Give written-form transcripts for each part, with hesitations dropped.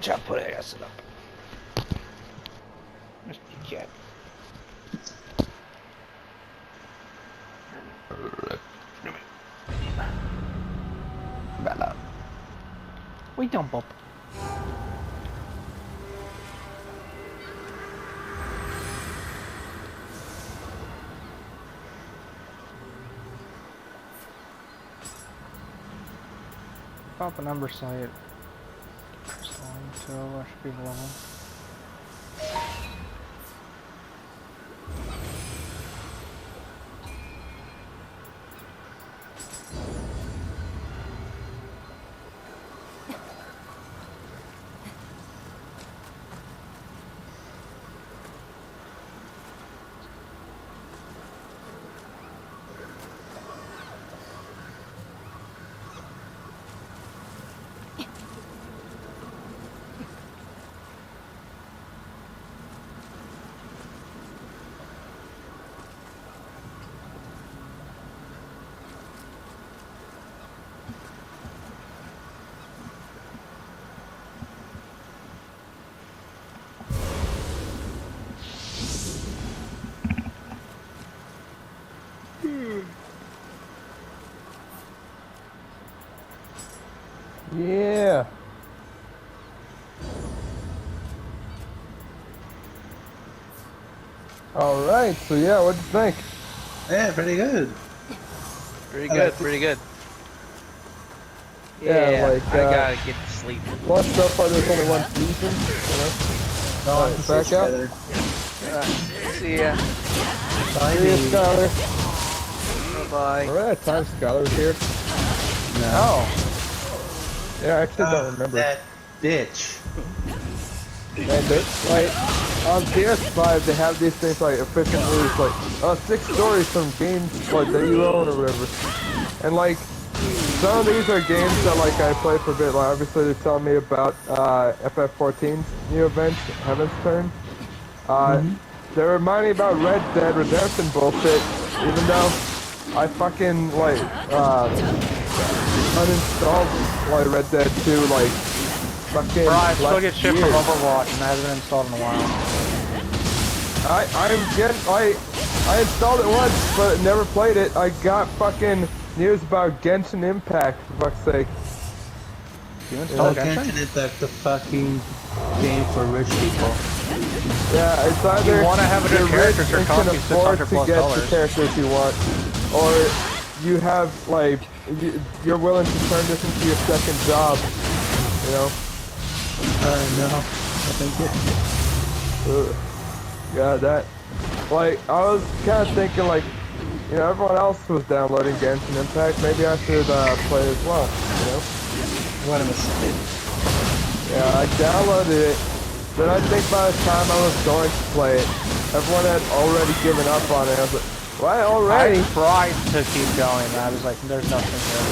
Watch out, put it acid up. Mr. Cat. Bella. We jump up. Pop a number site. So I should be level. Yeah. All right. So yeah, what'd you think? Yeah, pretty good. Pretty good, pretty good. Yeah, like, I gotta get to sleep. Plus, so far there's only one season. You know. All right, back out. See ya. Bye, See you, baby. Skyler. Bye. Remember that time Skyler was here? No. Oh. Yeah, I actually don't remember. That bitch. And like, on PS5 they have these things like efficient moves, like 6 stories from games like that you own or whatever. And like, some of these are games that like I play for a bit. Like obviously they're telling me about FF14's new event, Heaven's Turn. They remind me about Red Dead Redemption bullshit, even though I fucking like uninstalled like Red Dead 2 like fucking Bro, I still get shit year. from Overwatch and it hasn't been installed in a while. I installed it once, but never played it. I got fucking news about Genshin Impact, for fuck's sake. You installed Genshin is like the fucking game for rich people. Yeah, it's either you want to have a good you're rich character, and so it can costs you afford to $600 get plus. the characters you want, or you have like you're willing to turn this into your second job. You know? No. I think Yeah, that. Like, I was kind of thinking, like, you know, everyone else was downloading Genshin Impact. Maybe I should play it as well. You know? what a mistake. Yeah, I downloaded it. Then I think by the time I was going to play it, everyone had already given up on it. I was like, why already? I tried to keep going and I was like, there's nothing here.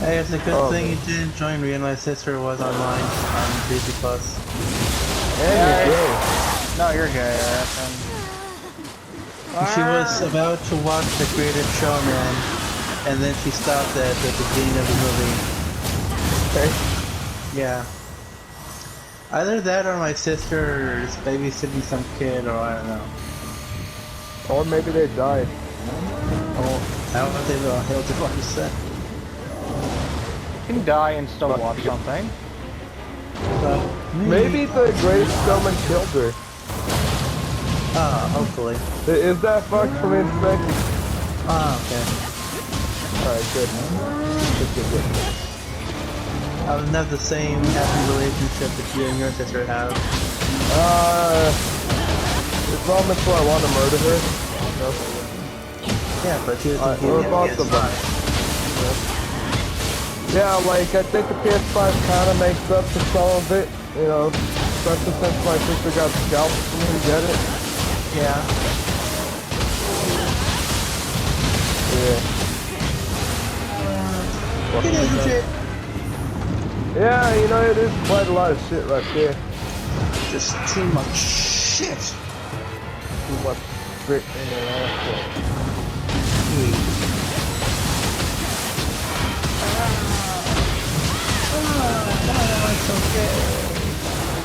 Hey, it's a good thing you didn't join me and my sister was online on Disney Plus. Yeah, you did. No, you're gay, She was about to watch The Greatest Showman, and then she stopped at the beginning of the movie. Okay. Yeah. Either that or my sister is babysitting some kid, or I don't know. Or maybe they died. Oh, I don't know if they will help to what you said. You can die and still watch something. Maybe the greatest showman killed her. Hopefully. Is that fucked from inspection? Okay. Alright, good. Good. I would have the same happy relationship that you and your sister have. There's moments where I want to murder her. No. Yeah, but she doesn't We're give both me of them. Yeah, like, I think the PS5 kind of makes up for some of it, you know, especially since my sister got scalped for me to get it. Yeah. Yeah. It is shit. Yeah, you know, it is quite a lot of shit right there. Just too much shit. Too much shit in the asshole.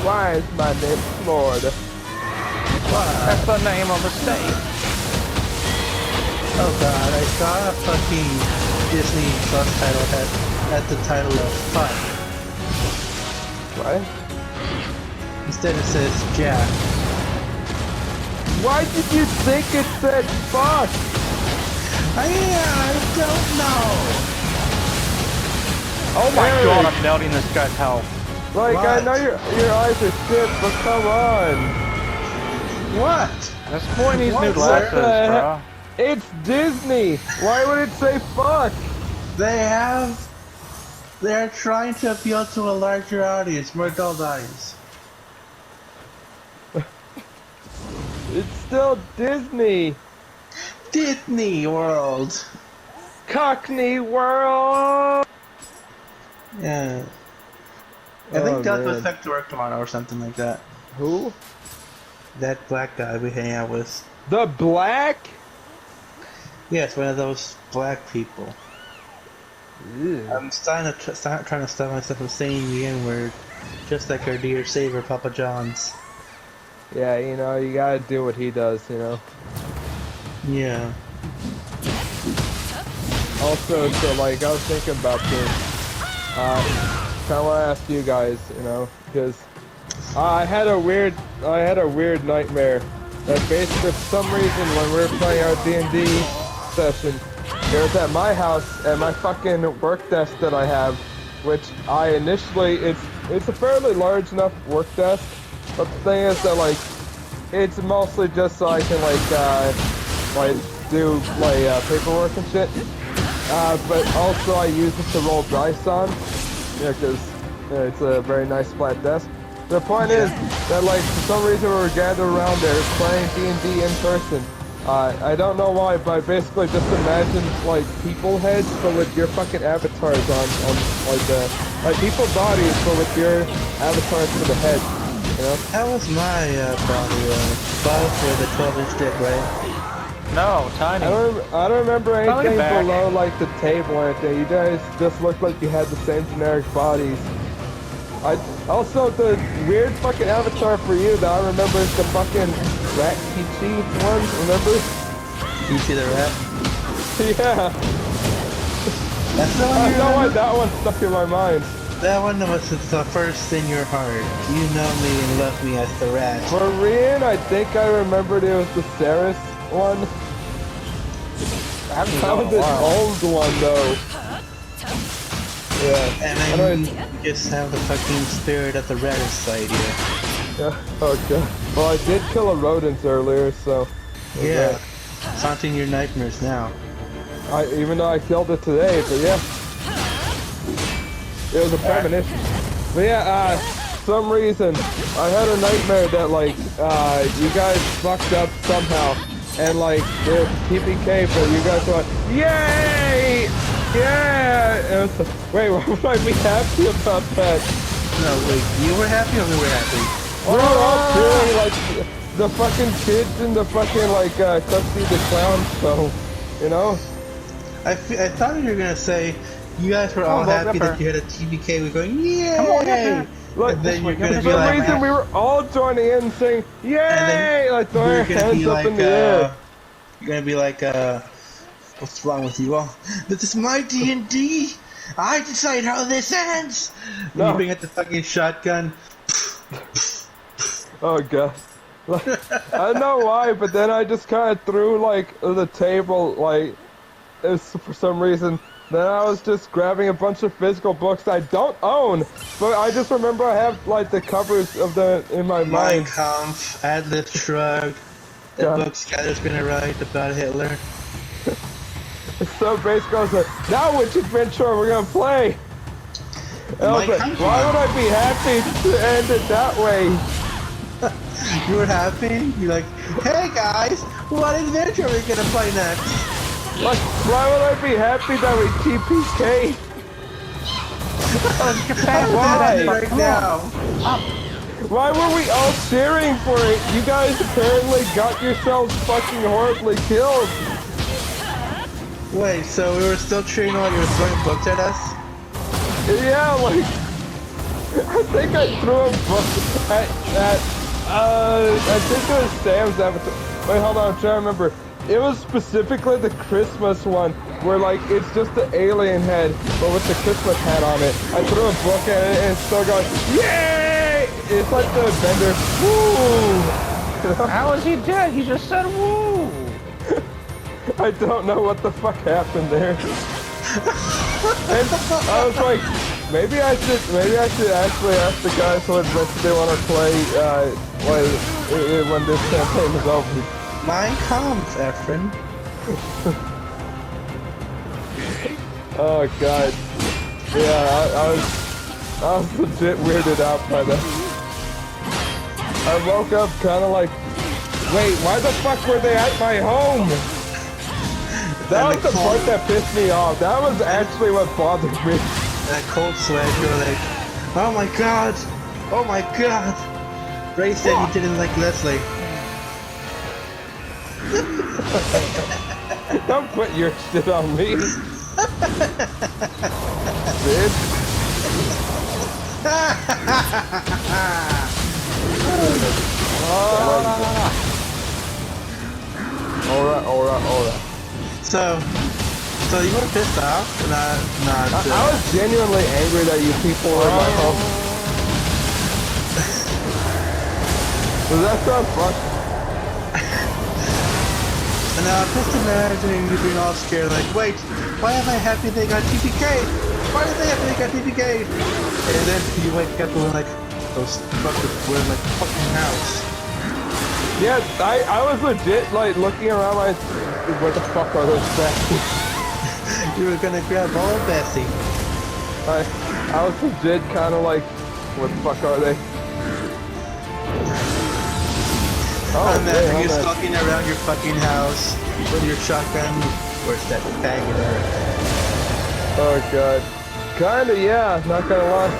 Why is my name Florida? That's the name of the state. Oh god, I saw a fucking Disney Plus title at the title of Fuck. What? Instead it says Jack. Why did you think it said fuck? I don't know. Oh my Hey. god, I'm doubting this guy's health. Like, I What? know your eyes are shit, but come on. What? This boy needs new What? glasses, What the bro. It's Disney. Why would it say fuck? They're trying to appeal to a larger audience, more adult audience. It's still Disney. Disney World. Cockney World. Yeah. I Oh, think Doug man. was back to work tomorrow or something like that. Who? That black guy we hang out with. The black? Yes, one of those black people. Ew. I'm trying to stop myself from saying the N-word, just like our dear savior Papa John's. Yeah, you know, you gotta do what he does, you know. Yeah. Also, so like, I was thinking about this. Kind of want to ask you guys, you know, because I had a weird nightmare. That basically, for some reason, when we were playing our D&D session, it was at my house, at my fucking work desk that I have, which I initially, it's a fairly large enough work desk, but the thing is that, like, it's mostly just so I can, like do, paperwork and shit. But also I use it to roll dice on, because it's a very nice flat desk. The point is that, like, for some reason we were gathered around there playing D&D in person. I don't know why, but I basically just imagine, like, people heads, but with your fucking avatars on like people bodies, but with your avatars for the head, you know? That was my body, both with a 12-inch dick, right? No, tiny. I don't remember Probably anything back. below, like, the table or anything. You guys just looked like you had the same generic bodies. Also, the weird fucking avatar for you that I remember is the fucking rat Peachy one, remember? You see the rat? Yeah. That's the one I you don't know why remember? that one stuck in my mind. That one was the first in your heart. You know me and love me as the rat. Korean, I think I remembered it was the Saris one. I haven't That done was in a an while. old one though. Yeah. And Anyways, I just have the fucking spirit of the raticide here. yeah. Okay. Well, I did kill a rodent earlier, so. Yeah. It's haunting your nightmares now. Even though I killed it today, but yeah. It was a premonition. But yeah, some reason, I had a nightmare that, like, you guys fucked up somehow. And, like, it was TPK, but you guys were like, yay! Yeah! And it's like, wait, why would I be happy about that? No, wait, you were happy or we were happy? We were all cheering, like, the fucking kids and the fucking, like, Krusty the Clown show, you know? I thought you were gonna say you guys were all on, happy Gipper. that you had a TBK. We're going, yay! Come on, Gipper. Like, And then you're for gonna be some like, reason, we were all joining in saying, yay! then Like, throwing our you're gonna hands be up like, in the air. you're gonna be like, what's wrong with you all? This is my D&D. I decide how this ends. And No. you bring out the fucking shotgun. Oh, God. Like, I don't know why, but then I just kind of threw, like, the table, like, for some reason. Then I was just grabbing a bunch of physical books I don't own, but I just remember I have, like, the covers of the in my Mein mind. Kampf, Adlib Shrugged, the Yeah. book Skyler's gonna write about Hitler. So basically, I was like, now which adventure are we gonna play? And I was Mein like, Kampf. why would I be happy to end it that way? You were happy? You're like, hey guys, what adventure are we gonna play next? Like, why would I be happy that we TPK? Why? Right now. Why were we all cheering for it? You guys apparently got yourselves fucking horribly killed. Wait, so we were still cheering while you were throwing books at us? Yeah, like, I think I threw a book at I think it was Sam's avatar. Wait, hold on, I'm trying to remember. It was specifically the Christmas one, where like it's just the alien head, but with the Christmas hat on it. I threw a book at it and it's still going, yay! It's like the vendor, woo! How is he dead? He just said woo! I don't know what the fuck happened there. And I was like, maybe I should actually ask the guys what they want to play when this campaign is over. Mine comes, Efren. Oh god. Yeah, I was legit weirded out by that. I woke up kind of like, wait, why the fuck were they at my home? That was the part that pissed me off. That was actually what bothered me. That cold sweat, you're like, oh my god, oh my god. Ray said he didn't like Leslie. Don't put your shit on me. Bitch. Alright. So you were pissed off? I was genuinely angry that you people were in my home. Does that sound fun? And now I'm just imagining you being all scared, like, wait, why am I happy they got TPK'd? Why are they happy they got TPK'd? And then you wake up and like, those fuckers were in my fucking house. Yeah, I was legit like looking around like, what the fuck are those things? You were gonna grab all of Bessie. I was legit kind of like, what the fuck are they? Oh, imagine you stalking around your fucking house with your shotgun. Where's that bag in there? Oh god. Kinda, yeah, not gonna lie.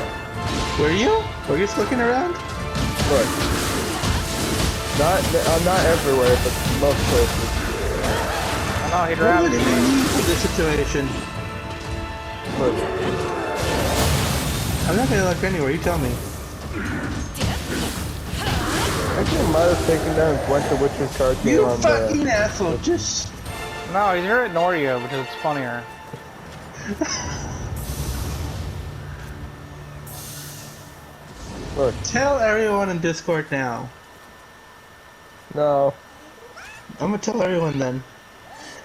Were you? Were you stalking around? Look. Not everywhere, but most places. Oh, he'd What rather would you need for this situation? Look. I'm not gonna look anywhere, you tell me. I think I might have taken down Gwent the Witcher's card game You on fucking asshole, just... No, he's gonna ignore you because it's funnier. Look. Tell everyone in Discord now. No. I'm gonna tell everyone then.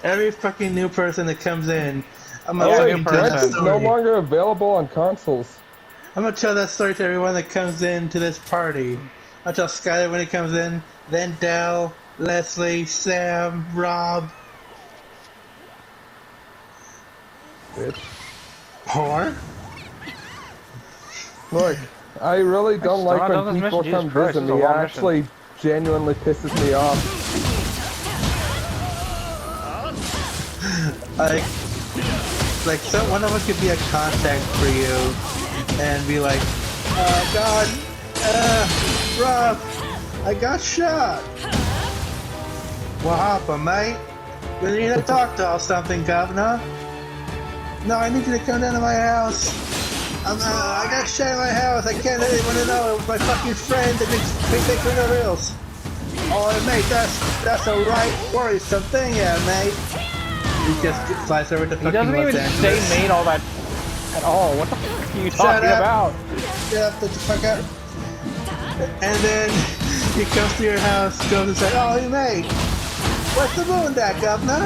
Every fucking new person that comes in, I'm Oh gonna wait, fucking tell Gwent that is no story. longer available on consoles. I'm gonna tell that story to everyone that comes in to this party. I'll tell Skyler when he comes in, then Dell, Leslie, Sam, Rob. Bitch. Whore? Look, I really don't still like not when done this people mission. come Jesus Christ, visit this is a me. It long mission. actually genuinely pisses me off. Like one of us could be a contact for you and be like, God, Rob, I got shot. What happened, mate? We need to talk to or something, Governor. No, I need you to come down to my house. I got shot in my house. I can't let anyone know. It was my fucking friend that makes me think of reals. Oh, mate, that's a right worrisome thing, yeah, mate. He just flies over to fucking He doesn't even Los Angeles. say made all that at all. What the fuck are you Shut talking up. about? Yeah, put the fuck up. And then he comes to your house, goes and says, oh, hey, mate, what's the moon that, Governor?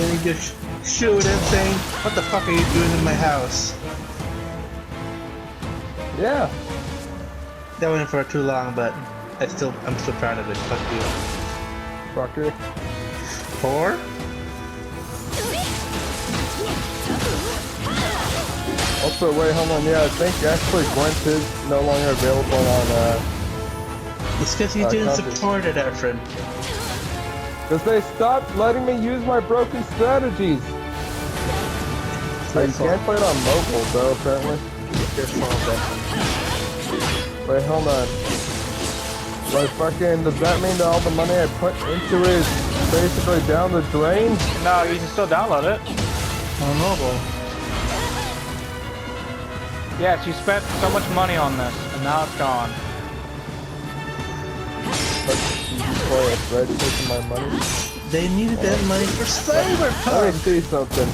And he just shoot him saying, what the fuck are you doing in my house? Yeah. That went for too long, but I'm still proud of it. Fuck you. Fucker. 4? Also, wait, hold on. Yeah, I think actually Gwent is no longer available on, It's because you didn't consoles. support it, Efren. because they stopped letting me use my broken strategies. So you can't play it on mobile, though, apparently. Your fault, Efren. Wait, hold on. Like, fucking, does that mean that all the money I put into it is basically down the drain? No, you can still download it. On mobile. Yes, you spent so much money on this, and now it's gone. But boy, it's right taking my money. They needed that money for Let me Cyberpunk. see something.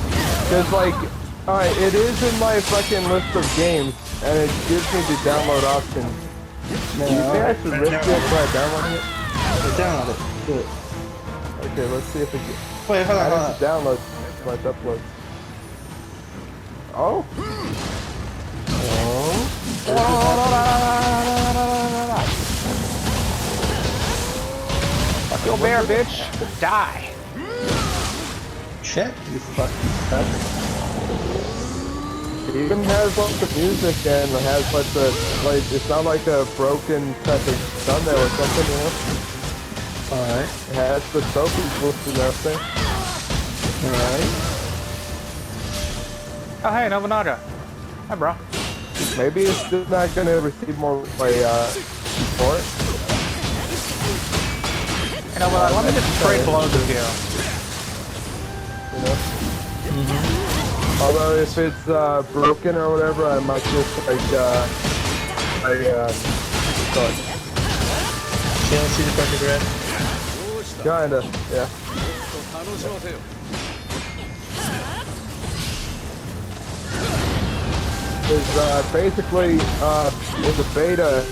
Cause like, alright, it is in my fucking list of games, and it gives me the download option. Man, you think I should risk it by downloading it? Download it. Do it. Okay, let's see if it gets. Wait, hold on, hold I on. need to download my uploads. Oh? Fuck your bear, bitch. Die. Shit, you fucking fuck. It even has like the music and has like the, like, it's not like a broken type of thumbnail or something, you know? Alright. It has the trophies listed and everything. Alright. Oh, hey, Nobunaga. Hi, bro. Maybe it's just not gonna receive more support. You know what? Let me just trade blows with you. You know? Although if it's broken or whatever, I might just sorry. You don't see the perfect red? Kinda, yeah. Is basically in the beta,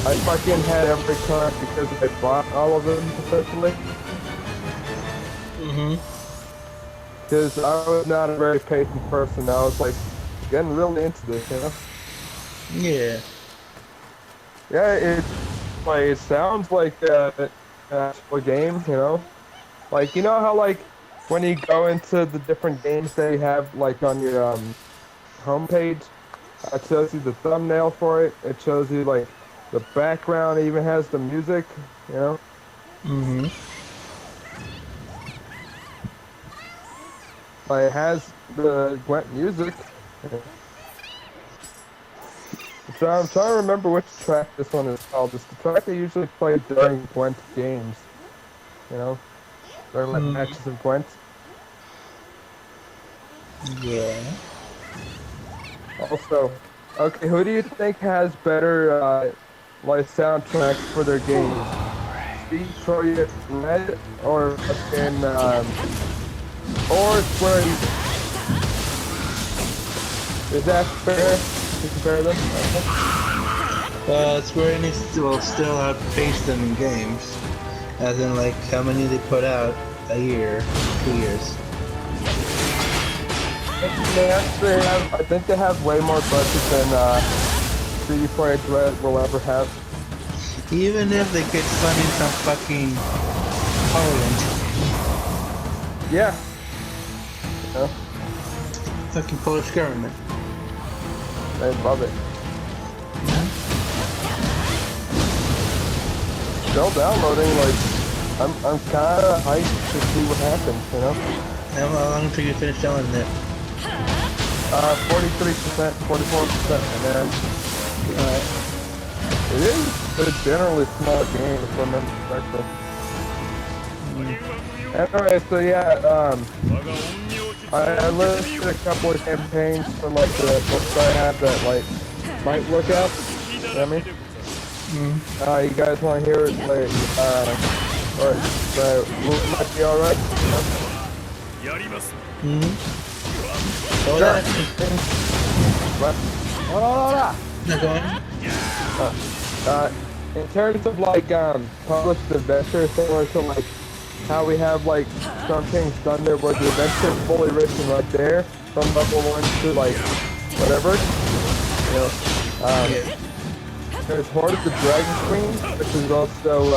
I fucking had every card because I bought all of them essentially. Because I was not a very patient person. I was like getting really into this, you know. Yeah. Yeah, it sounds like an actual game, you know. Like, you know how like when you go into the different games they have like on your homepage, it shows you the thumbnail for it. It shows you like the background. It even has the music, you know. Like, it has the Gwent music. So I'm trying to remember which track this one is called. It's the track they usually play during Gwent games. You know? During like matches of Gwent. Yeah. Also, okay, who do you think has better like soundtracks for their games? Detroit Red or fucking or Square Enix? Is that fair to compare them? Square Enix will still outpace them in games. As in, like, how many they put out a year, 2 years. I think they have way more budget than Detroit Red will ever have. Even if they get funding from fucking Poland. Yeah. Yeah. Fucking Polish government. I love it. Still downloading, like, I'm kinda hyped to see what happens, you know? How long until you finish downloading it? 43%, 44%, and then, it is a generally small game, if I remember correctly. Anyway, so yeah, I listed a couple of campaigns for, like, the books I have that, like, might work out, you know what I mean? You guys want to hear it, like, or, might be alright? Hold on. What? Not going? In terms of, like, published adventure, similar to, like, how we have, like, Storm King's Thunder, where the adventure is fully written right there, from level 1 to, like, whatever, you know, there's Horde of the Dragon Queen, which is also,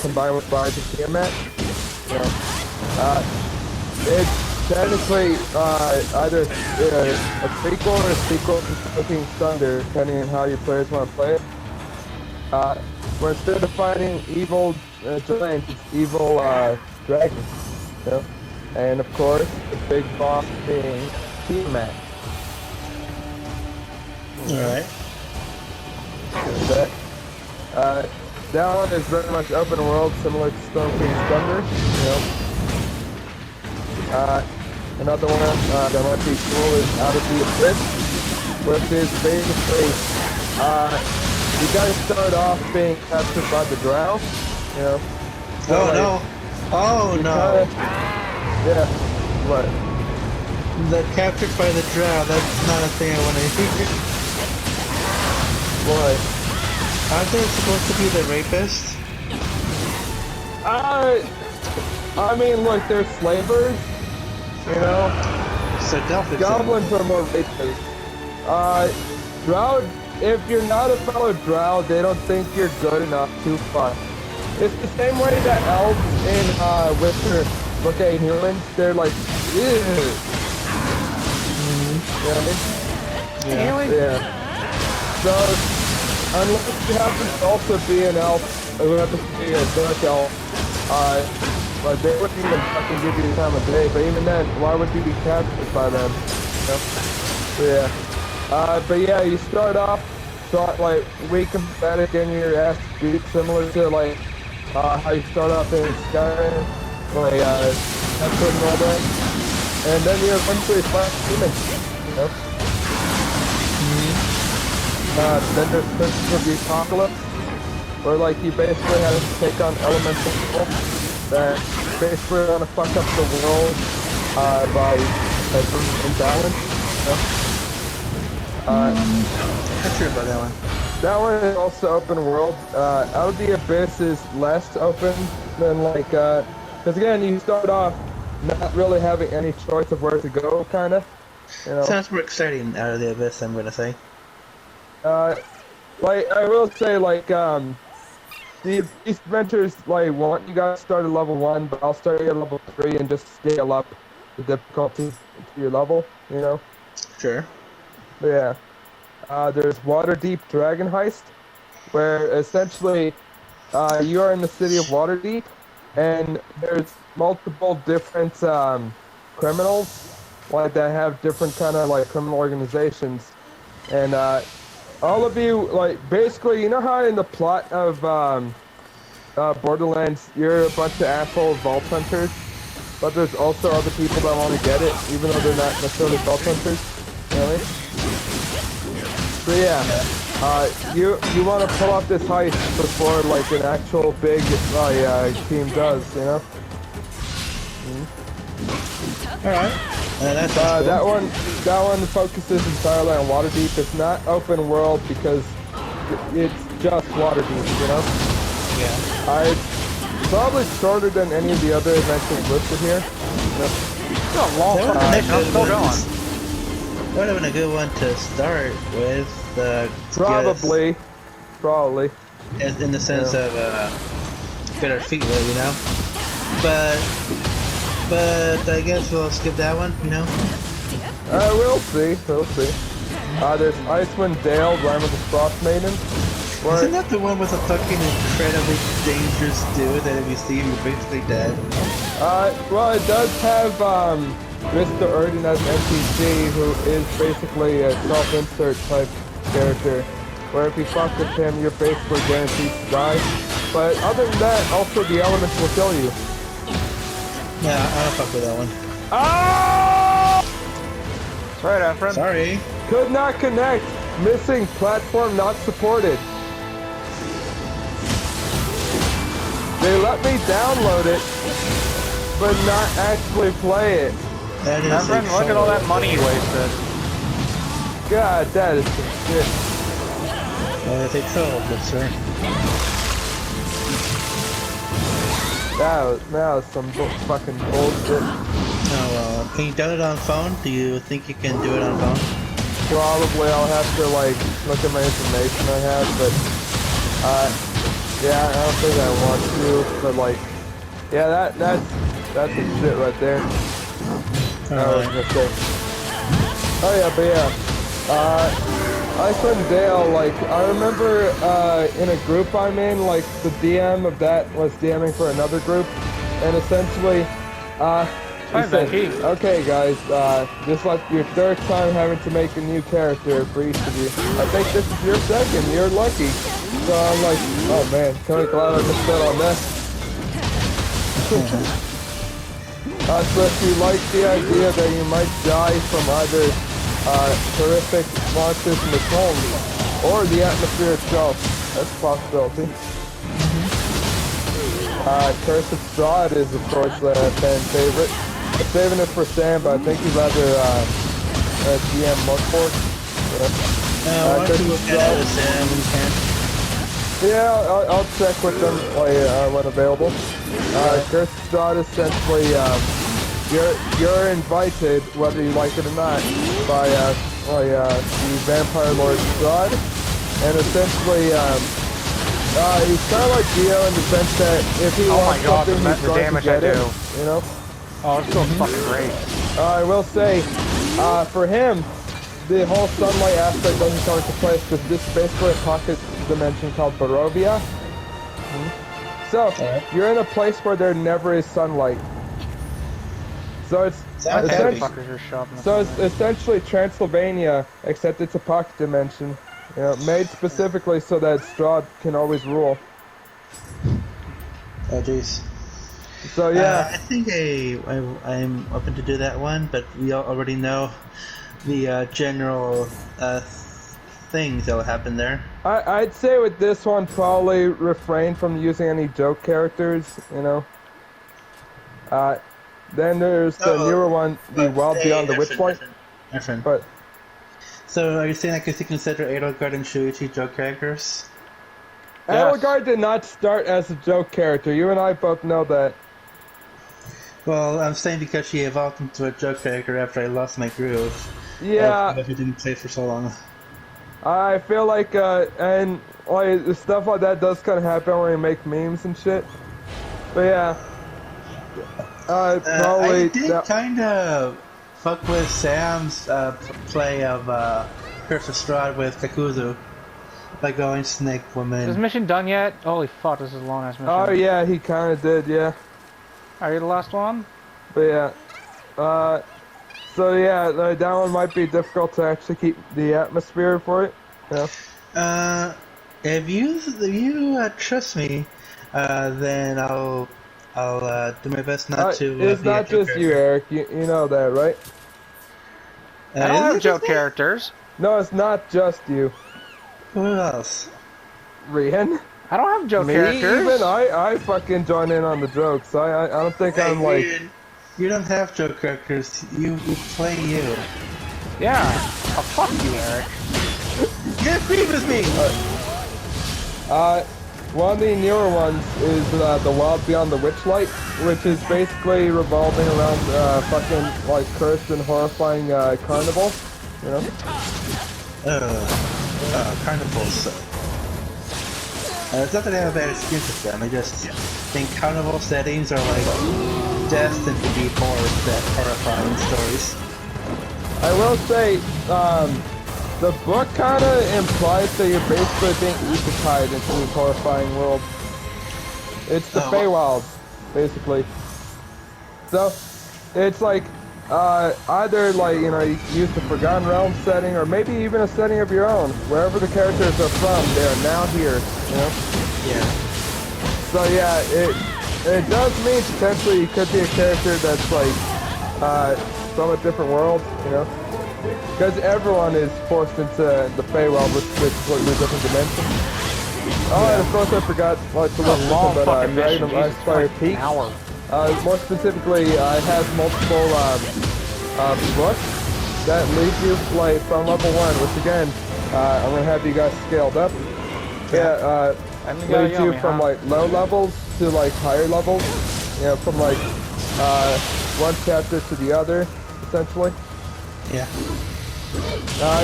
combined with Rise of Tiamat, you know, it's technically, either a prequel or a sequel to Storm King's Thunder, depending on how your players want to play it. Where instead of fighting evil giants, it's evil dragons, you know? And of course, the big boss being Tiamat. Alright. That one is very much open world, similar to Storm King's Thunder, you know? Another one that might be cool is Out of the Abyss, which is basically, you guys start off being captured by the drow, you know. So, Oh like, no! Oh no! Yeah, what? The captured by the drow, that's not a thing I want to hear. What? Aren't they supposed to be the rapist? I mean, look, they're slavers, you know. So Delphic. Goblins are more racist. Drow, if you're not a fellow drow, they don't think you're good enough to fuck. It's the same way that elves in Witcher look at humans, they're like, ew. You know what I mean? Yeah. So, unless you happen to also be an elf, who happens to be a dark elf, but they wouldn't even fucking give you the time of day. But even then, why would you be captured by them? You know? So yeah. But yeah, you start off like weak and pathetic, and your ass beat, similar to like how you start off in Skyrim, like that sort of all that. And then you eventually fight humans. You know? Then there's Princess of the Apocalypse, where like you basically have to take on elemental people that basically want to fuck up the world by bringing imbalance. You know? Not sure about that one. That one is also open world. Out of the Abyss is less open than like, because again, you start off not really having any choice of where to go, kind of. You know? Sounds more exciting Out of the Abyss, I'm gonna say. Like, I will say, like, these adventures, like, want you guys start at level 1, but I'll start you at level 3 and just scale up the difficulty to your level, you know? Sure. But yeah. There's Waterdeep Dragon Heist, where essentially, you are in the city of Waterdeep, and there's multiple different, criminals, like, that have different kind of, like, criminal organizations, and, all of you, like, basically, you know how in the plot of, Borderlands, you're a bunch of asshole vault hunters, but there's also other people that want to get it, even though they're not necessarily vault hunters, you know what I mean? So yeah, you want to pull off this heist before, like, an actual big, team does, you know? Alright. That's cool. That one focuses entirely on Waterdeep. It's not open world because it's just Waterdeep, you know? Yeah. It's probably shorter than any of the other adventures listed here. It's a long time. I'm still going. That would have been a good one to start with. Probably. In the sense of get our feet wet, you know. But I guess we'll skip that one, you know. We'll see. There's Icewind Dale, Rime of the Frost Maiden. Isn't that the one with a fucking incredibly dangerous dude that if you see him, you're basically dead? Well, it does have Mr. Erden as an NPC, who is basically a self-insert type character, where if you fuck with him, you're basically guaranteed to die. But other than that, also the elements will kill you. Yeah, I don't fuck with that one. Ah! Sorry, Efren. Sorry. Could not connect. Missing platform not supported. They let me download it, but not actually play it. That is Efren, look at all that money you wasted. God, that is some shit. That is a troll, good sir. That was some fucking bullshit. Oh, can you download it on phone? Do you think you can do it on phone? Probably I'll have to like look at my information I have, but yeah, I don't think I want to. But like, yeah, that's the shit right there. I was gonna say. Oh yeah, but yeah, Icewind Dale. Like I remember in a group I'm in, like the DM of that was DMing for another group, and essentially, he said, okay guys, this is like your third time having to make a new character for each of you. I think this is your second, you're lucky. So I'm like, oh man, kind of glad I missed out on that. So if you like the idea that you might die from either horrific monsters in the cold or the atmosphere itself, that's a possibility. Curse of Strahd is of course a fan favorite. I'm saving it for Sam, but I think he'd rather GM Mudford. Why don't you look at it, Sam, when you can? Yeah, I'll check with them when available. Curse of Strahd is essentially you're invited, whether you like it or not, by the Vampire Lord Strahd, and essentially he's kind of like Geo in the sense that if he wants something, he's going to get it. You know? Oh, it's so fucking great. I will say, for him, the whole sunlight aspect doesn't come into place because this is basically a pocket dimension called Barovia. So, you're in a place where there never is sunlight. So it's essentially Transylvania, except it's a pocket dimension. You know, made specifically so that Strahd can always rule. Oh, jeez. So yeah, I think I'm open to do that one, but we already know the general things that will happen there. I'd say with this one, probably refrain from using any joke characters. You know. Then there's the newer one, the Wild Beyond the Witchlight. But so are you saying I could consider Edelgard and Shuichi joke characters? Yes. Edelgard did not start as a joke character. You and I both know that. Well, I'm saying because she evolved into a joke character after I lost my groove. Yeah. If you didn't play for so long. I feel like, and like stuff like that does kind of happen when you make memes and shit. But yeah. Probably. I did kind of fuck with Sam's play of Curse of Strahd with Kakuzu. By going Snake Woman. Is this mission done yet? Holy fuck, this is a long ass mission. Oh yeah, he kind of did, yeah. Are you the last one? But yeah. So yeah, that one might be difficult to actually keep the atmosphere for it. Yeah. If you trust me, then I'll do my best not to. It's not just you, Eric. You know that, right? I don't have joke characters. No, it's not just you. Who else? Rian. I don't have joke characters. Even I fucking join in on the jokes. I don't think I'm like. You don't have joke characters. You play you. Yeah. Oh, fuck you, Eric. You agree with me. One of the newer ones is the Wild Beyond the Witchlight, which is basically revolving around fucking like cursed and horrifying carnival. You know. Carnivals. It's not that I have a bad experience with them, I just think carnival settings are like destined to be horrifying stories. I will say, the book kind of implies that you're basically being isekai into this horrifying world. It's the Feywild, basically. So, it's like, either like, you know, you use the Forgotten Realms setting, or maybe even a setting of your own. Wherever the characters are from, they are now here, you know? Yeah. So yeah, it does mean potentially you could be a character that's like, from a different world, you know? Because everyone is forced into the Feywild, which is completely different dimension. Oh, and of course I forgot to look at Dragon of Icefire Peak. More specifically, it has multiple books that lead you like from level 1, which again, I'm gonna have you guys scaled up. Yeah, leads you from like low levels to like higher levels. You know, from like one chapter to the other, essentially. Yeah.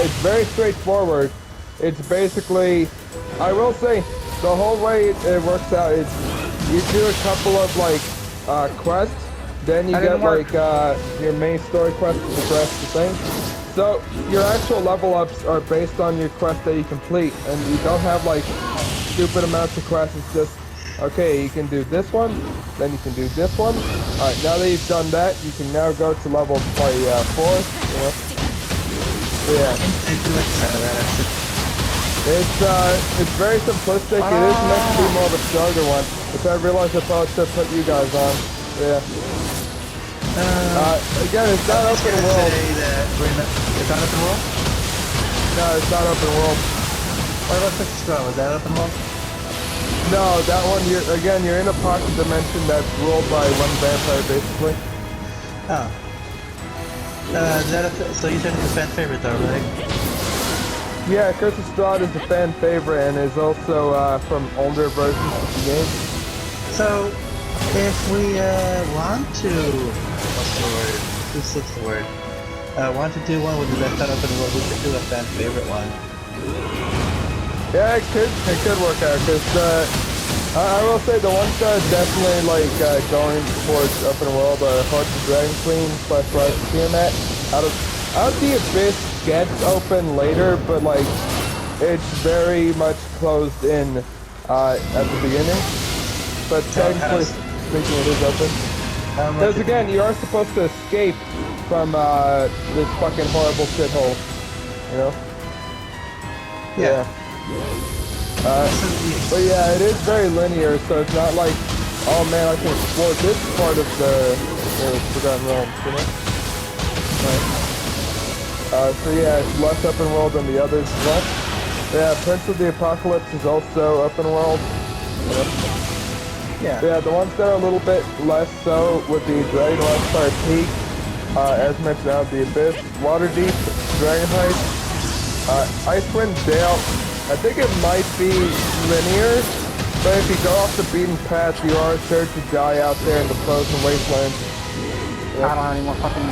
It's very straightforward. It's basically, I will say, the whole way it works out is you do a couple of like quests, then you get like your main story quest to progress the thing. So your actual level ups are based on your quest that you complete, and you don't have like stupid amounts of quests. It's just, okay, you can do this one, then you can do this one. Alright, now that you've done that, you can now go to level 4, you know. Yeah. It's very simplistic. It is meant to be more of a stronger one, which I realized I probably should put you guys on. Yeah. Again, it's not I was open gonna world. say that it's not open world? No, it's not open world. What about Fifth Straw? Was that open world? No, that one, you're in a pocket dimension that's ruled by one vampire, basically. Oh. Is that so you said it's a fan favorite though, right? Yeah, Curse of Strahd is a fan favorite and is also from older versions of the game. So, if we want to, what's the word? What's the word? Want to do one with the best open world, we could do a fan favorite one. Yeah, it could work out, because I will say the ones that are definitely like going towards open world are Hearts of Dragon Queen / Rise of Tiamat. Out of the Abyss gets open later, but like it's very much closed in at the beginning. But technically speaking, it is open. Because again, you are supposed to escape from this fucking horrible shithole, you know? Yeah. But yeah, it is very linear, so it's not like, oh man, I can explore this part of the Forgotten Realms, you know? Right. So yeah, it's less open world than the others. But yeah, Prince of the Apocalypse is also open world. You know? Yeah, the ones that are a little bit less so would be Dragon Fire Peak, as mentioned out, the Abyss, Waterdeep, Dragon Heist, Icewind Dale. I think it might be linear, but if you go off the beaten path, you are sure to die out there in the frozen wasteland. I don't have any more fucking.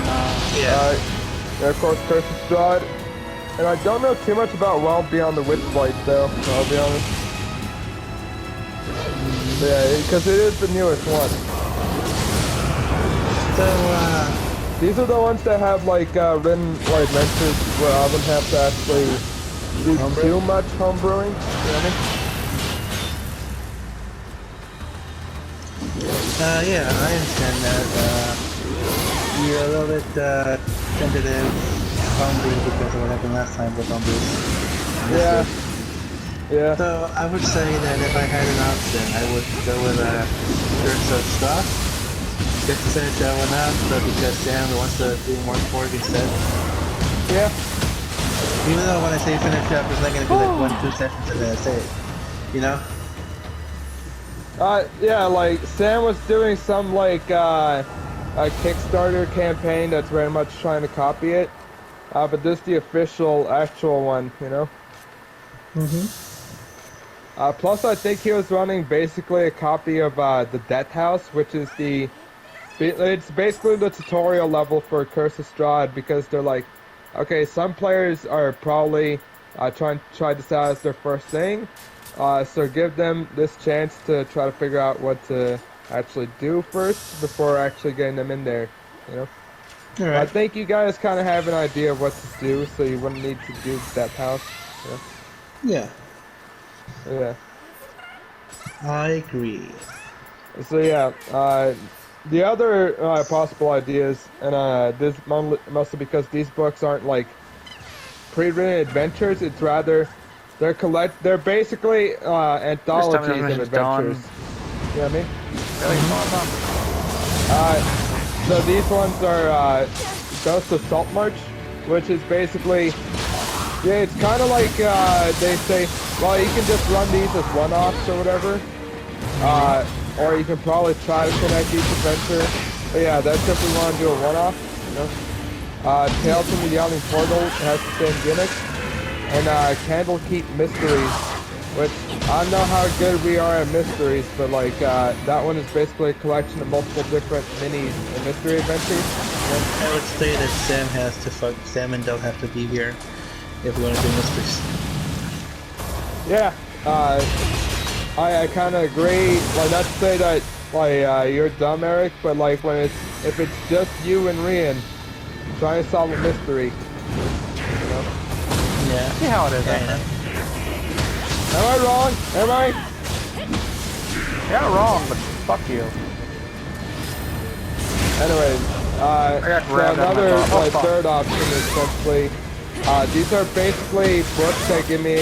Yeah, of course, Curse of Strahd. And I don't know too much about Wild Beyond the Witchblight, though, I'll be honest. Yeah, because it is the newest one. So, these are the ones that have, like, written adventures where I wouldn't have to actually do too much homebrewing, you know what I mean? yeah, I understand that. You're a little bit tentative homebrew because of what happened last time with homebrew. Yeah. So I would say that if I had an option, I would go with Curse of Strahd. Just to finish that one out, but because Sam wants to do more sport instead. Yeah. Even though when I say finish up, it's not going to be like 1-2 sessions and then that's it. You know? Yeah, like, Sam was doing some, like, a Kickstarter campaign that's very much trying to copy it. But this is the official, actual one, you know? Plus, I think he was running basically a copy of the Death House, which is it's basically the tutorial level for Curse of Strahd, because they're like, okay, some players are probably try this out as their first thing, so give them this chance to try to figure out what to actually do first before actually getting them in there, you know? All right. I think you guys kind of have an idea of what to do, so you wouldn't need to do Death House, you know? Yeah. Yeah. I agree. So yeah, the other possible ideas, and this mostly because these books aren't like pre-written adventures. It's rather they're basically anthologies of adventures. You know what I mean? Really? So these ones are Ghost of Saltmarsh, which is basically it's kind of like they say. Well, you can just run these as one-offs or whatever. Or you can probably try to connect each adventure. But yeah, that's if we want to do a one-off, you know. Tales from the Yawning Portal has the same gimmick. And Candlekeep Mysteries, which I don't know how good we are at mysteries, but like that one is basically a collection of multiple different mini mystery adventures. I would say that Sam and Del have to be here if we want to do mysteries. Yeah, I kind of agree. Like, not to say that like you're dumb, Eric, but like if it's just you and Rian trying to solve a mystery, you know? Yeah. See how it is. Yeah. Am I wrong? Am I? Yeah, wrong, but fuck you. Anyways, got so grabbed out of my another mouth. Oh, like fuck. third option is essentially these are basically books that give me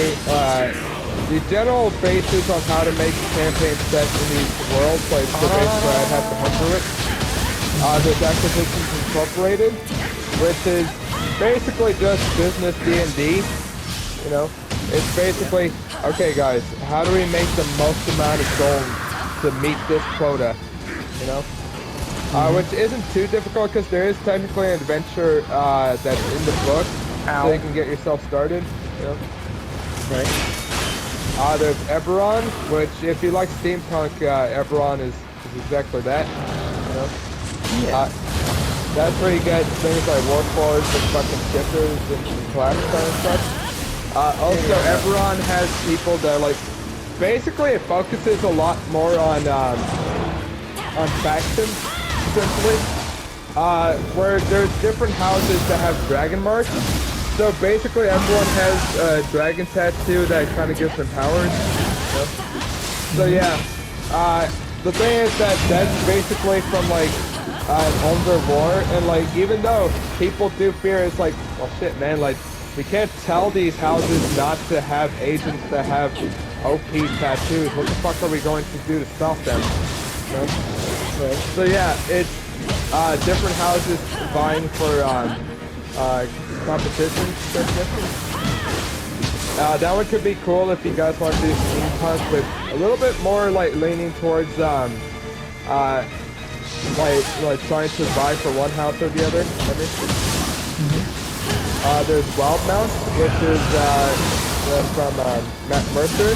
the general basis on how to make a campaign set in these worlds. Like, so basically I'd have to homebrew it. There's Acquisitions Incorporated, which is basically just business D&D. You know, it's basically, okay guys, how do we make the most amount of gold to meet this quota? You know, which isn't too difficult because there is technically an adventure that's in the book, so you can get yourself started. You know, Right. there's Eberron, which if you like steampunk, Eberron is exactly that. You know, Yeah. that's where you get things like Warforged and fucking shippers and class and such. Also, Eberron has people that like, basically it focuses a lot more on factions, essentially. Where there's different houses that have dragon marks. So basically everyone has a dragon tattoo that kind of gives them powers. You know? So yeah, the thing is that that's basically from like an older war, and like even though people do fear, it's like, well shit man, like we can't tell these houses not to have agents that have OP tattoos. What the fuck are we going to do to stop them? You know? So yeah, it's different houses vying for competition. That one could be cool if you guys want to do steampunk with a little bit more like leaning towards like trying to vie for one house or the other. There's Wildmount, which is from Matt Mercer.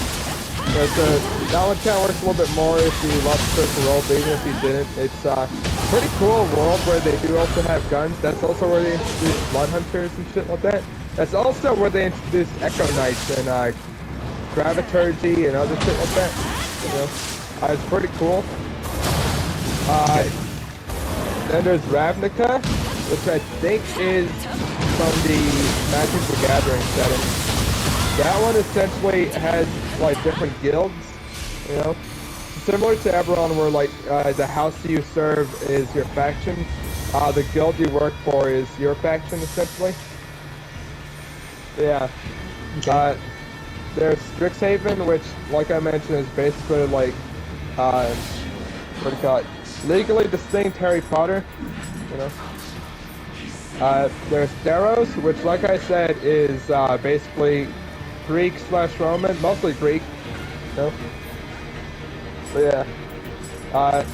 That one kind of works a little bit more if you love Critical Role, but even if you didn't, it's a pretty cool world where they do also have guns. That's also where they introduced Blood Hunters and shit like that. That's also where they introduced Echo Knights and Graviturgy and other shit like that. You know, it's pretty cool. Then there's Ravnica, which I think is from the Magic the Gathering setting. That one essentially has like different guilds, you know, similar to Eberron, where like the house you serve is your faction, the guild you work for is your faction essentially. Yeah. Okay. There's Strixhaven, which, like I mentioned, is basically like what do you call it? Legally distinct Harry Potter, you know. There's Theros, which, like I said, is basically Greek/Roman, mostly Greek, you know? So yeah.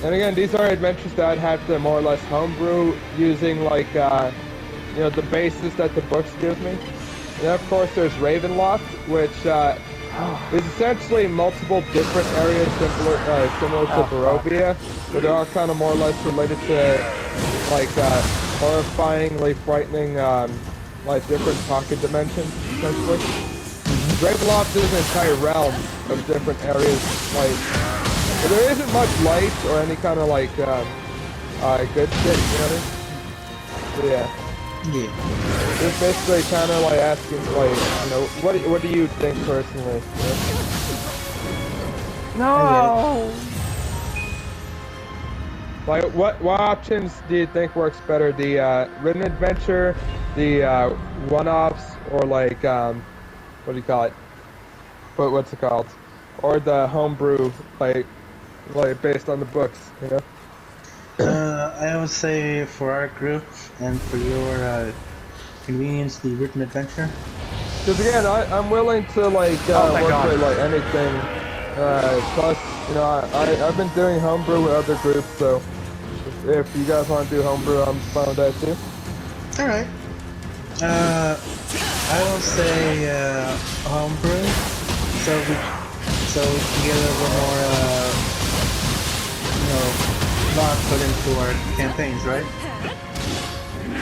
And again, these are adventures that I'd have to more or less homebrew using like, you know, the basis that the books give me. And of course there's Ravenloft, which is essentially multiple different areas similar to Barovia, but they're all kind of more or less related to like horrifyingly frightening like different pocket dimensions, essentially. Ravenloft is an entire realm of different areas, like, but there isn't much light or any kind of like good shit, you know what I mean? So yeah. It's basically kind of like asking, like, you know, what do you think personally? You know? No. Like, what options do you think works better? The written adventure, the one-offs, or like what do you call it? What's it called? Or the homebrew, like based on the books, you know? I would say for our group and for your convenience, the written adventure. Because again, I'm willing to like work with like anything. Plus, you know, I've been doing homebrew with other groups, so if you guys want to do homebrew, I'm fine with that too. All right. I will say homebrew, so we can get a little more, you know, thought put into our campaigns, right?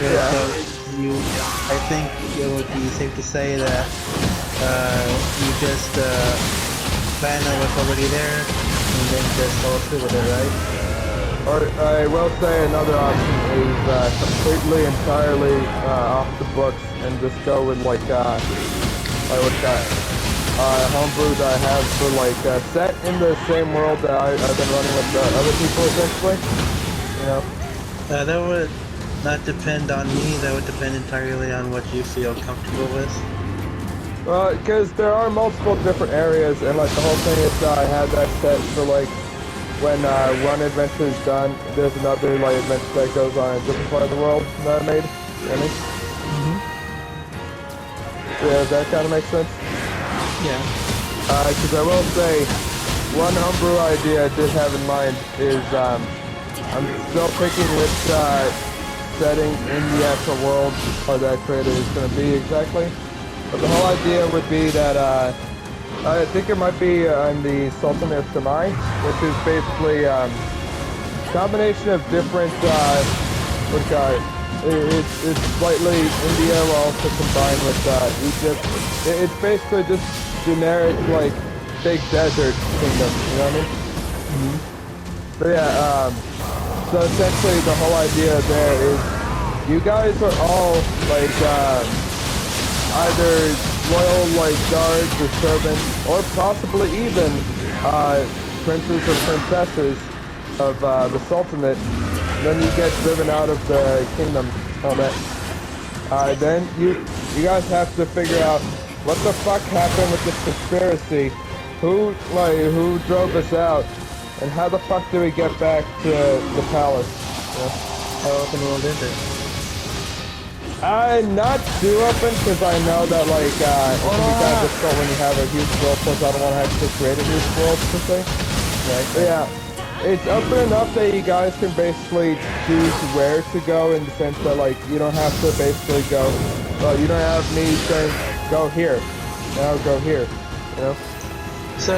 Yeah. So I think it would be safe to say that you just plan on what's already there and then just follow through with it, right? Or I will say another option is completely, entirely off the books and just go with like homebrew that I have for like set in the same world that I've been running with other people essentially. You know. That would not depend on me. That would depend entirely on what you feel comfortable with. Well, because there are multiple different areas, and like the whole thing is I had that set for like when one adventure is done, there's another like adventure that goes on in a different part of the world that I made. Really? Yeah, that kind of makes sense. Yeah. Because I will say, one homebrew idea I did have in mind is I'm still picking which setting in the actual world or that I created is going to be exactly. But the whole idea would be that I think it might be on the Sultan of Samai, which is basically a combination of different, it's slightly India while also combined with Egypt. It's basically just generic, like, big desert kingdom, you know what I mean? So yeah, so essentially the whole idea there is you guys are all, like, either loyal, like, guards or servants, or possibly even princes or princesses of the Sultanate. Then you get driven out of the kingdom, all that. Then you guys have to figure out what the fuck happened with this conspiracy, who drove us out, and how the fuck do we get back to the palace? How open world is it? Not too open, because I know that, like, it can be kind of difficult when you have a huge world, plus I don't want to actually create a huge world, per se. Right. But yeah, it's open enough that you guys can basically choose where to go, in the sense that, like, you don't have to basically go, well, you don't have me saying, go here, now go here, you know? So,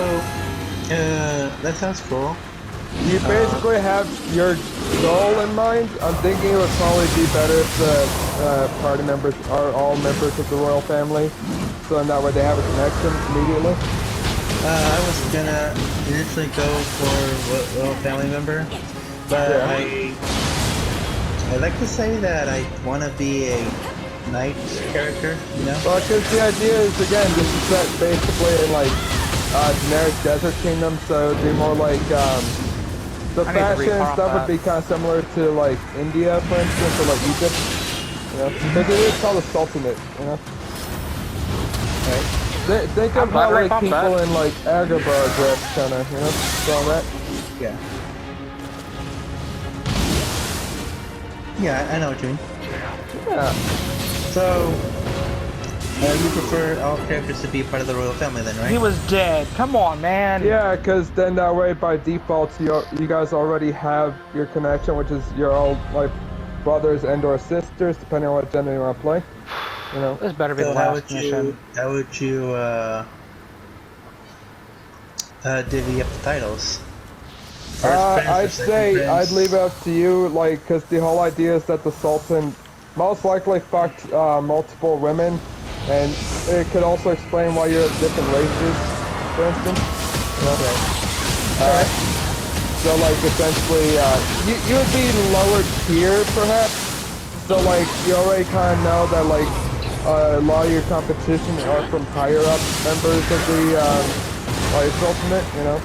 that sounds cool. You basically have your goal in mind. I'm thinking it would probably be better if the party members are all members of the royal family, so in that way they have a connection immediately. I was gonna initially go for royal family member, but Yeah. I'd like to say that I want to be a knight character, you know? Well, because the idea is, again, this is set basically in, like, generic desert kingdom, so it'd be more like, the I need to fashion and repop stuff would that. be kind of similar to, like, India, for instance, or, like, Egypt, you know? Because it is called a sultanate, you know? Right. Think I'm of how, glad we like, popped people that. in, like, Agrabah dress, kind of, you know? So all that. Yeah. Yeah, I know what you mean. Yeah. So, you prefer all characters to be part of the royal family then, right? He was dead. Come on, man. Yeah, because then that way, by default, you guys already have your connection, which is you're all, like, brothers and or sisters, depending on what gender you want to play. You know? This better be the So how last would mission. you divvy up the titles? First prince or I'd second say prince? I'd leave it up to you, like, because the whole idea is that the Sultan most likely fucked multiple women, and it could also explain why you're of different races, for instance. You know? So, like, essentially, you would be lower tier, perhaps. So, like, you already kind of know that, like, a lot of your competition are from higher up members of the, like, Sultanate, you know?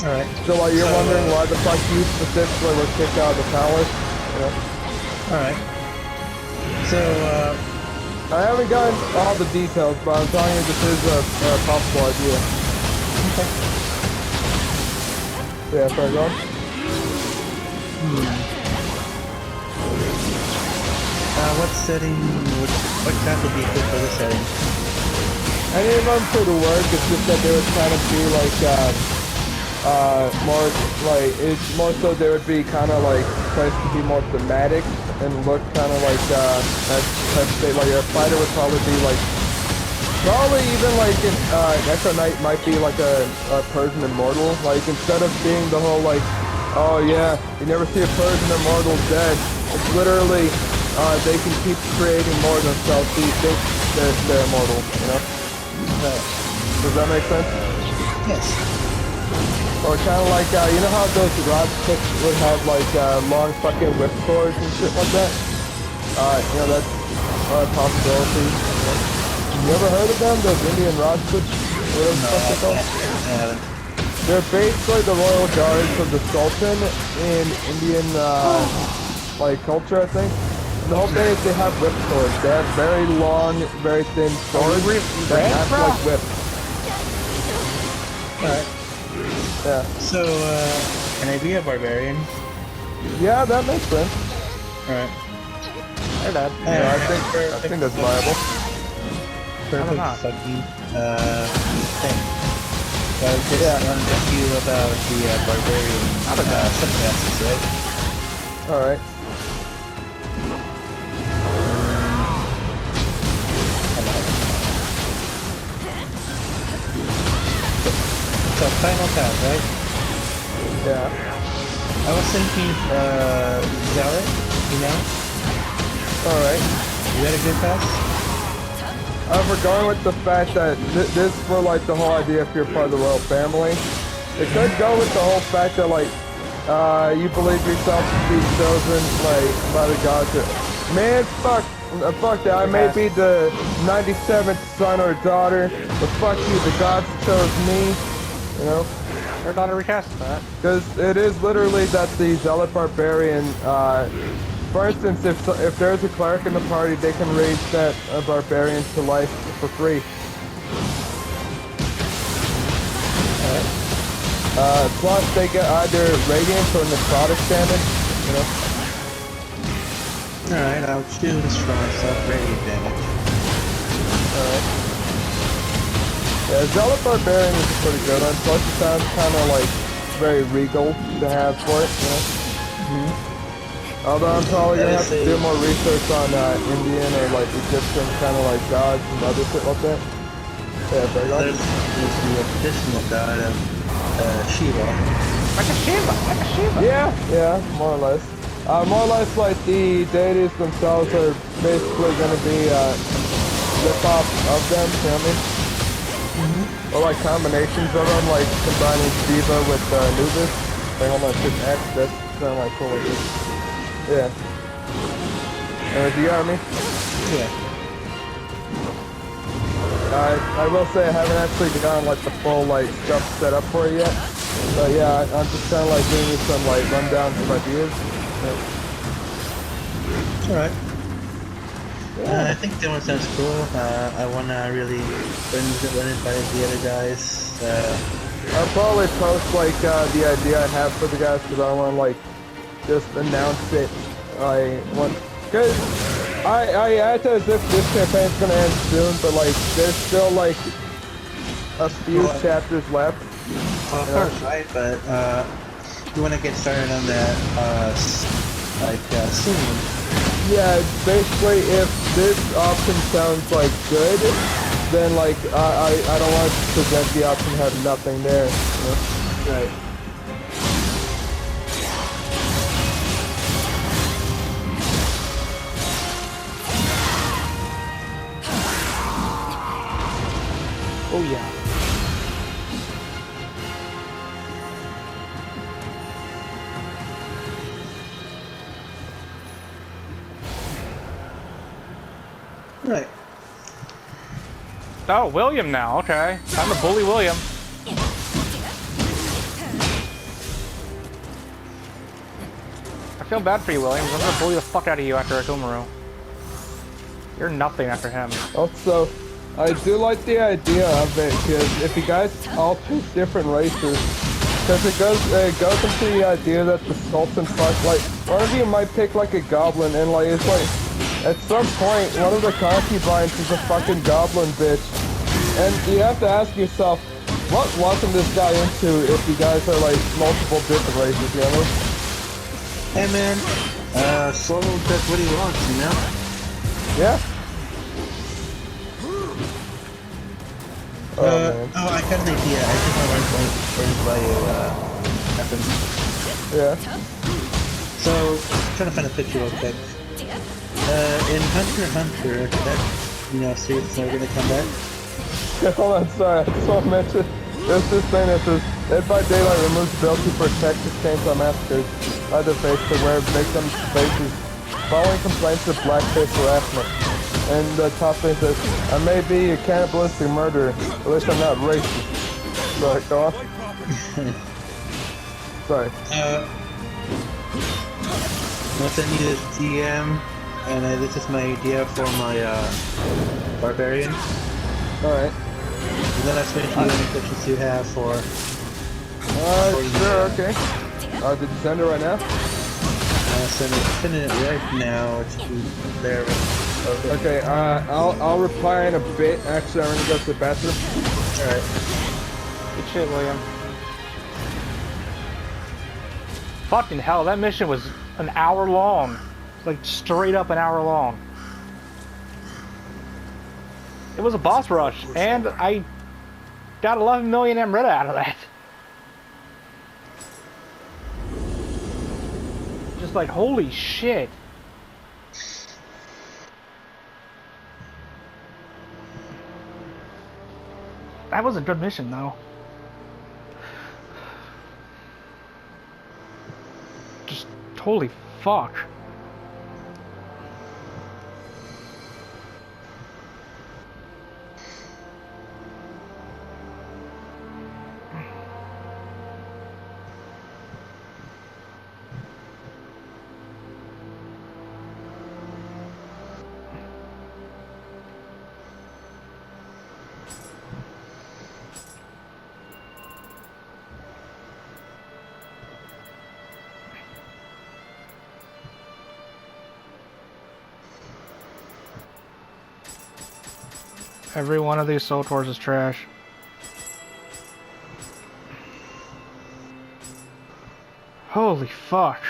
Alright. So, like, you're wondering why the fuck you specifically were kicked out of the palace, you know? Alright. So, I haven't gotten all the details, but I'm telling you this is a possible idea. okay. Yeah, sorry, go on. What setting, what class would be good for this setting? Any of them could work, it's just that they would kind of be like, more, like, it's more so they would be kind of like, placed to be more thematic and look kind of like, I'd say like a fighter would probably be like, probably even like an Echo Knight might be like a Persian immortal, like instead of being the whole like, oh yeah, you never see a Persian immortal dead, it's literally, they can keep creating more themselves, so you think they're immortal, you know? Does that make sense? Yes. Or kind of like, you know how those rod sticks would have like long fucking whip cords and shit like that? You know, that's a possibility. You ever heard of them? Those Indian rod sticks? Whatever the fuck they're called? I haven't. They're basically the royal guards of the Sultan in Indian, like, culture, I think. And the whole thing is they have whip swords. They have very long, very thin swords that act bro? like whips. Alright. Yeah. So, Can I be a barbarian? Yeah, that makes sense. Alright. They're dead. Yeah, I think that's viable. Perfect not? fucking thing. So I just want to ask you about the barbarian subclasses, right? Alright. So final pass, right? Yeah. I was thinking Zealot, you know? Alright. You got a good pass? We're going with the fact that this for like the whole idea if you're part of the royal family. It could go with the whole fact that like you believe yourself to be chosen like by the gods. Man, fuck that. I may be the 97th son or daughter, but fuck you, the gods chose me. You know? They're not to recast that. Because it is literally that the zealot barbarian, for instance, if there's a cleric in the party, they can raise that barbarian to life for free. Plus they get either radiant or necrotic damage, you know? Alright, I'll choose strong stuff, radiant damage. Alright. Yeah, zealot barbarian is a pretty good one, plus it sounds kind of like very regal to have for it, you know? Although I'm probably gonna have to do more research on Indian or like Egyptian kind of like gods and other shit like that. Yeah, very good. There's the additional god of Shiva. Like a Shiva. Yeah, more or less. More or less like the deities themselves are basically gonna be rip-off of them, you know what I mean? Or like combinations of them, like combining Shiva with Anubis. Like hold on, just X, that's kind of like cool. Yeah. Do you got me? Yeah. I will say I haven't actually gotten like the full like stuff set up for it yet. But yeah, I'm just kind of like giving you some like rundowns of ideas. Alright. I think that one sounds cool. I wanna really run it by the other guys. I'll probably post like the idea I have for the guys because I want to like just announce it. I want because I act as if this campaign's gonna end soon, but like there's still like a few chapters left. Well, of course, right? But you wanna get started on that soon. Yeah, basically if this option sounds like good, then like I don't want to present the option to have nothing there. You know? Right. Oh yeah. Right. Oh, William now. Okay, time to bully William. I feel bad for you, William. I'm gonna bully the fuck out of you after Akumaru. You're nothing after him. Also, I do like the idea of it because if you guys all pick different races, because it goes into the idea that the Sultan fuck like one of you might pick like a goblin and like it's like at some point one of the concubines is a fucking goblin bitch, and you have to ask yourself what wasn't this guy into if you guys are like multiple different races, you know? Hey man, Solo does what he wants, you know? Yeah. Man. I got an idea. I think my run's by happen. Yeah. So, trying to find a picture real quick. In Hunter x Hunter, that, series never gonna come back. Hold on, sorry, I just want to mention, there's this thing that says, Dead by Daylight removes the ability for Texas Chainsaw Massacre Leatherface to wear victims' faces following complaints of blackface harassment. And the top thing says, I may be a cannibalistic murderer, but at least I'm not racist. Sorry, go on. Sorry. I'll send you this DM, and this is my idea for my barbarian. Alright. And then I'll switch you any questions you have for Sure, okay. Did you send it right now? Sending it right now. It's there. Okay, I'll reply in a bit. Actually, I'm gonna go to the bathroom. Alright. Good shit, William. Fucking hell, that mission was an hour long. Like, straight up an hour long. It was a boss rush, and I got 11 million Amrita out of that. Just like, holy shit. That was a good mission, though. Just, holy fuck. Every one of these Soul Tours is trash. Holy fuck.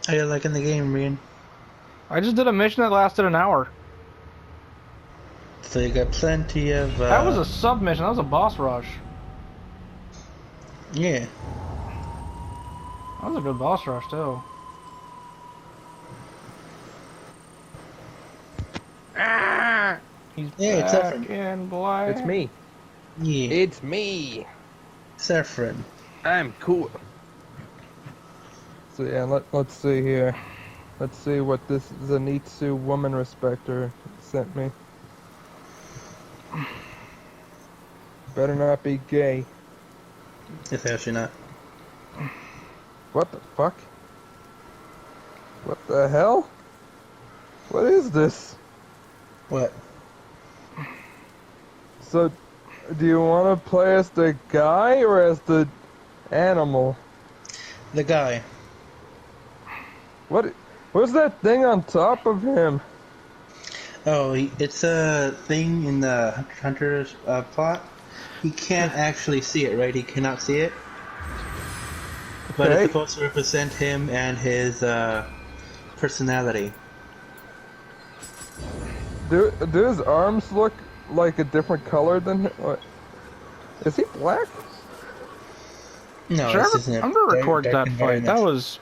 How you liking the game, Rian? I just did a mission that lasted an hour. So you got plenty of. That was a sub mission. That was a boss rush. Yeah. That was a good boss rush too. Ah! He's Yeah, it's back Saffron. in black. It's me. Yeah. It's me. Saffron. I'm cool. So yeah, let's see here. Let's see what this Zenitsu woman respecter sent me. Better not be gay. It's actually not. What the fuck? What the hell? What is this? What? So, do you want to play as the guy or as the animal? The guy. What's that thing on top of him? Oh, it's a thing in the Hunter's plot. He can't actually see it, right? He cannot see it. But Okay. it's supposed to represent him and his personality. Do his arms look like a different color than him? What? Is he black? No, Sure, this isn't. I'm gonna record that fight. That was